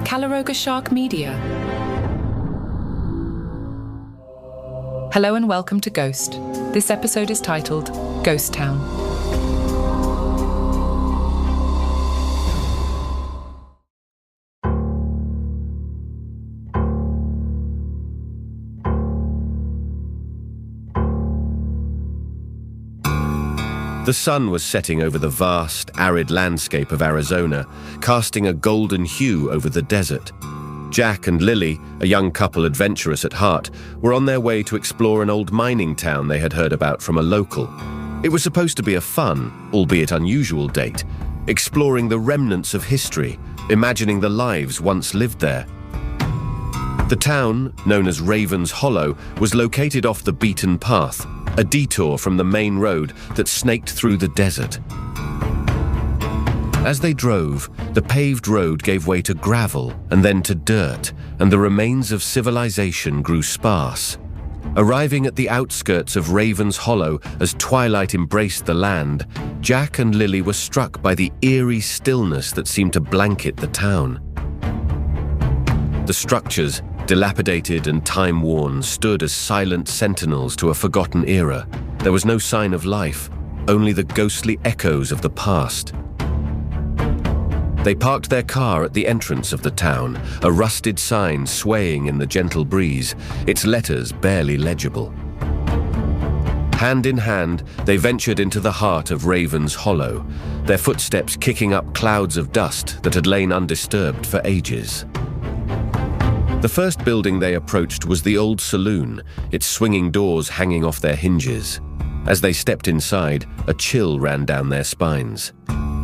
Calaroga Shark Media. Hello and welcome to Ghost. This episode is titled Ghost Town. The sun was setting over the vast, arid landscape of Arizona, casting a golden hue over the desert. Jack and Lily, a young couple adventurous at heart, were on their way to explore an old mining town they had heard about from a local. It was supposed to be a fun, albeit unusual date, exploring the remnants of history, imagining the lives once lived there. The town, known as Raven's Hollow, was located off the beaten path, a detour from the main road that snaked through the desert. As they drove, the paved road gave way to gravel and then to dirt, and the remains of civilization grew sparse. Arriving at the outskirts of Raven's Hollow as twilight embraced the land, Jack and Lily were struck by the eerie stillness that seemed to blanket the town. The structures, dilapidated and time-worn, stood as silent sentinels to a forgotten era. There was no sign of life, only the ghostly echoes of the past. They parked their car at the entrance of the town, a rusted sign swaying in the gentle breeze, its letters barely legible. Hand in hand, they ventured into the heart of Raven's Hollow, their footsteps kicking up clouds of dust that had lain undisturbed for ages. The first building they approached was the old saloon, its swinging doors hanging off their hinges. As they stepped inside, a chill ran down their spines.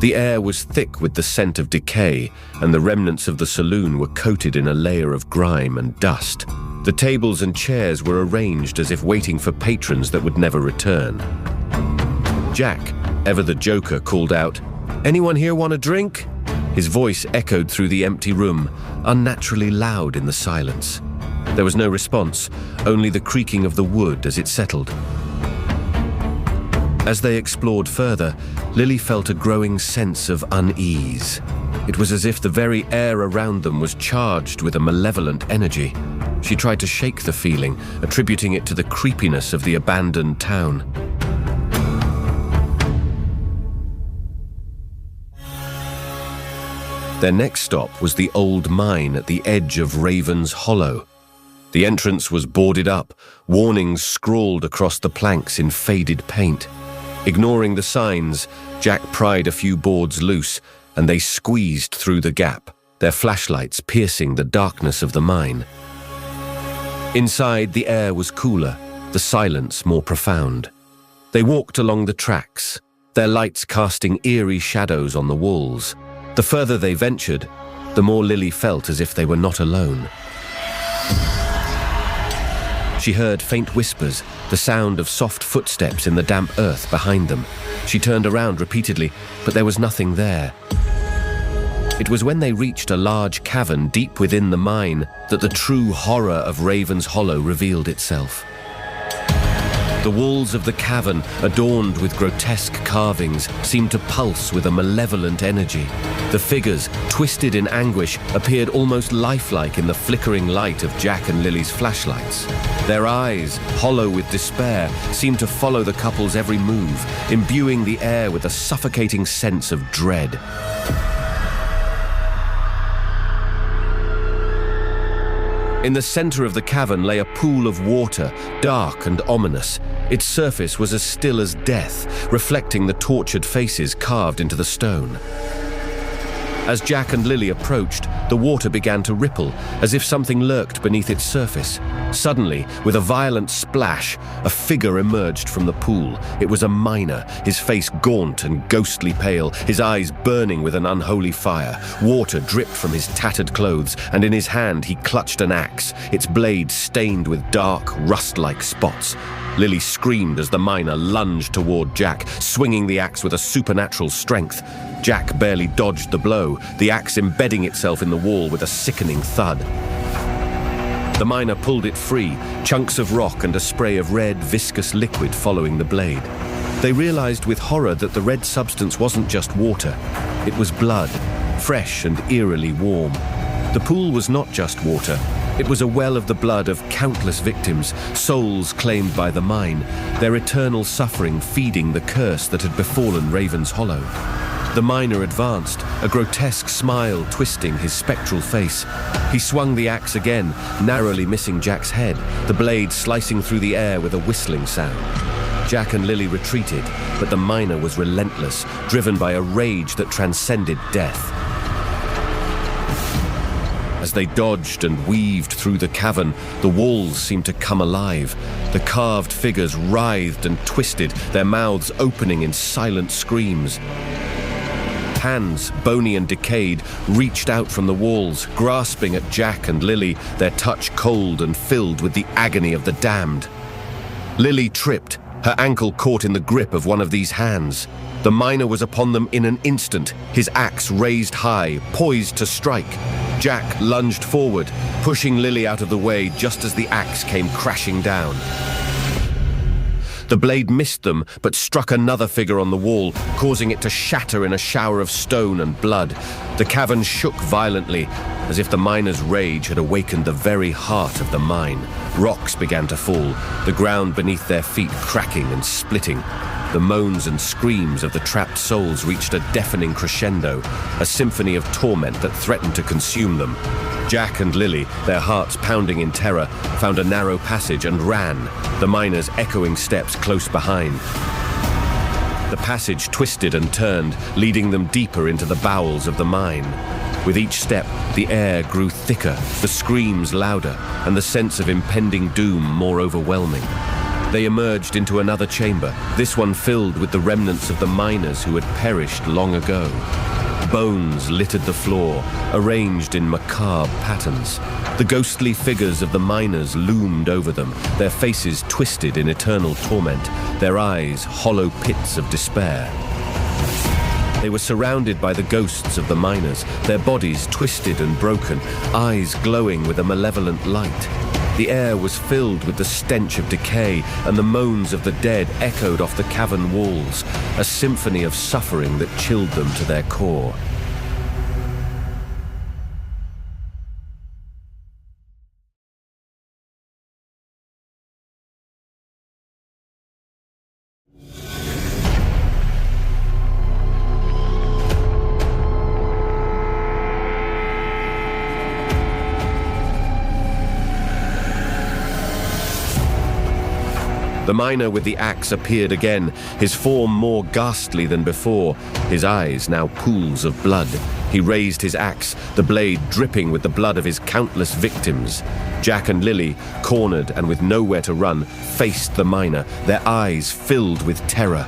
The air was thick with the scent of decay, and the remnants of the saloon were coated in a layer of grime and dust. The tables and chairs were arranged as if waiting for patrons that would never return. Jack, ever the joker, called out, "Anyone here want a drink?" His voice echoed through the empty room, unnaturally loud in the silence. There was no response, only the creaking of the wood as it settled. As they explored further, Lily felt a growing sense of unease. It was as if the very air around them was charged with a malevolent energy. She tried to shake the feeling, attributing it to the creepiness of the abandoned town. Their next stop was the old mine at the edge of Raven's Hollow. The entrance was boarded up, warnings scrawled across the planks in faded paint. Ignoring the signs, Jack pried a few boards loose, and they squeezed through the gap, their flashlights piercing the darkness of the mine. Inside, the air was cooler, the silence more profound. They walked along the tracks, their lights casting eerie shadows on the walls. The further they ventured, the more Lily felt as if they were not alone. She heard faint whispers, the sound of soft footsteps in the damp earth behind them. She turned around repeatedly, but there was nothing there. It was when they reached a large cavern deep within the mine that the true horror of Raven's Hollow revealed itself. The walls of the cavern, adorned with grotesque carvings, seemed to pulse with a malevolent energy. The figures, twisted in anguish, appeared almost lifelike in the flickering light of Jack and Lily's flashlights. Their eyes, hollow with despair, seemed to follow the couple's every move, imbuing the air with a suffocating sense of dread. In the center of the cavern lay a pool of water, dark and ominous. Its surface was as still as death, reflecting the tortured faces carved into the stone. As Jack and Lily approached, the water began to ripple, as if something lurked beneath its surface. Suddenly, with a violent splash, a figure emerged from the pool. It was a miner, his face gaunt and ghostly pale, his eyes burning with an unholy fire. Water dripped from his tattered clothes, and in his hand he clutched an axe, its blade stained with dark, rust-like spots. Lily screamed as the miner lunged toward Jack, swinging the axe with a supernatural strength. Jack barely dodged the blow, the axe embedding itself in the wall with a sickening thud. The miner pulled it free, chunks of rock and a spray of red, viscous liquid following the blade. They realized with horror that the red substance wasn't just water. It was blood, fresh and eerily warm. The pool was not just water. It was a well of the blood of countless victims, souls claimed by the mine, their eternal suffering feeding the curse that had befallen Raven's Hollow. The miner advanced, a grotesque smile twisting his spectral face. He swung the axe again, narrowly missing Jack's head, the blade slicing through the air with a whistling sound. Jack and Lily retreated, but the miner was relentless, driven by a rage that transcended death. As they dodged and weaved through the cavern, the walls seemed to come alive. The carved figures writhed and twisted, their mouths opening in silent screams. Hands, bony and decayed, reached out from the walls, grasping at Jack and Lily, their touch cold and filled with the agony of the damned. Lily tripped, her ankle caught in the grip of one of these hands. The miner was upon them in an instant, his axe raised high, poised to strike. Jack lunged forward, pushing Lily out of the way just as the axe came crashing down. The blade missed them, but struck another figure on the wall, causing it to shatter in a shower of stone and blood. The cavern shook violently, as if the miner's rage had awakened the very heart of the mine. Rocks began to fall, the ground beneath their feet cracking and splitting. The moans and screams of the trapped souls reached a deafening crescendo, a symphony of torment that threatened to consume them. Jack and Lily, their hearts pounding in terror, found a narrow passage and ran, the miners' echoing steps close behind. The passage twisted and turned, leading them deeper into the bowels of the mine. With each step, the air grew thicker, the screams louder, and the sense of impending doom more overwhelming. They emerged into another chamber, this one filled with the remnants of the miners who had perished long ago. Bones littered the floor, arranged in macabre patterns. The ghostly figures of the miners loomed over them, their faces twisted in eternal torment, their eyes hollow pits of despair. They were surrounded by the ghosts of the miners, their bodies twisted and broken, eyes glowing with a malevolent light. The air was filled with the stench of decay, and the moans of the dead echoed off the cavern walls, a symphony of suffering that chilled them to their core. The miner with the axe appeared again, his form more ghastly than before, his eyes now pools of blood. He raised his axe, the blade dripping with the blood of his countless victims. Jack and Lily, cornered and with nowhere to run, faced the miner, their eyes filled with terror.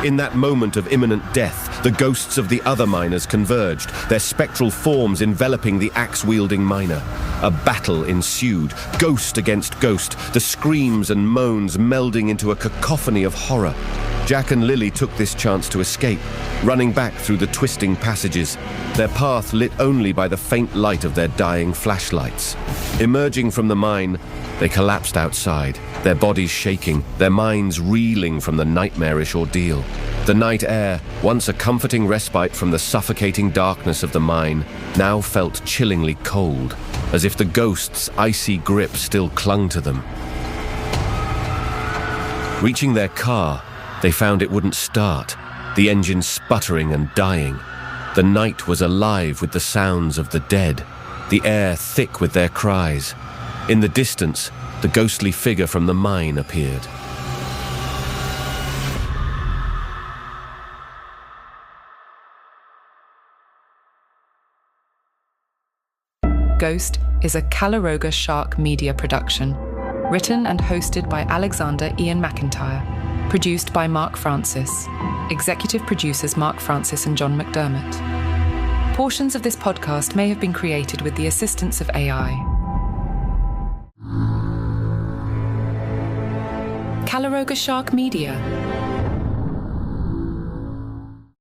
In that moment of imminent death, the ghosts of the other miners converged, their spectral forms enveloping the axe-wielding miner. A battle ensued, ghost against ghost, the screams and moans melding into a cacophony of horror. Jack and Lily took this chance to escape, running back through the twisting passages, their path lit only by the faint light of their dying flashlights. Emerging from the mine, they collapsed outside, their bodies shaking, their minds reeling from the nightmarish ordeal. The night air, once a comforting respite from the suffocating darkness of the mine, now felt chillingly cold, as if the ghost's icy grip still clung to them. Reaching their car, they found it wouldn't start, the engine sputtering and dying. The night was alive with the sounds of the dead, the air thick with their cries. In the distance, the ghostly figure from the mine appeared. Ghost is a Calaroga Shark Media production, written and hosted by Alexander Ian McIntyre, produced by Mark Francis, executive producers Mark Francis and John McDermott. Portions of this podcast may have been created with the assistance of AI. Calaroga Shark Media.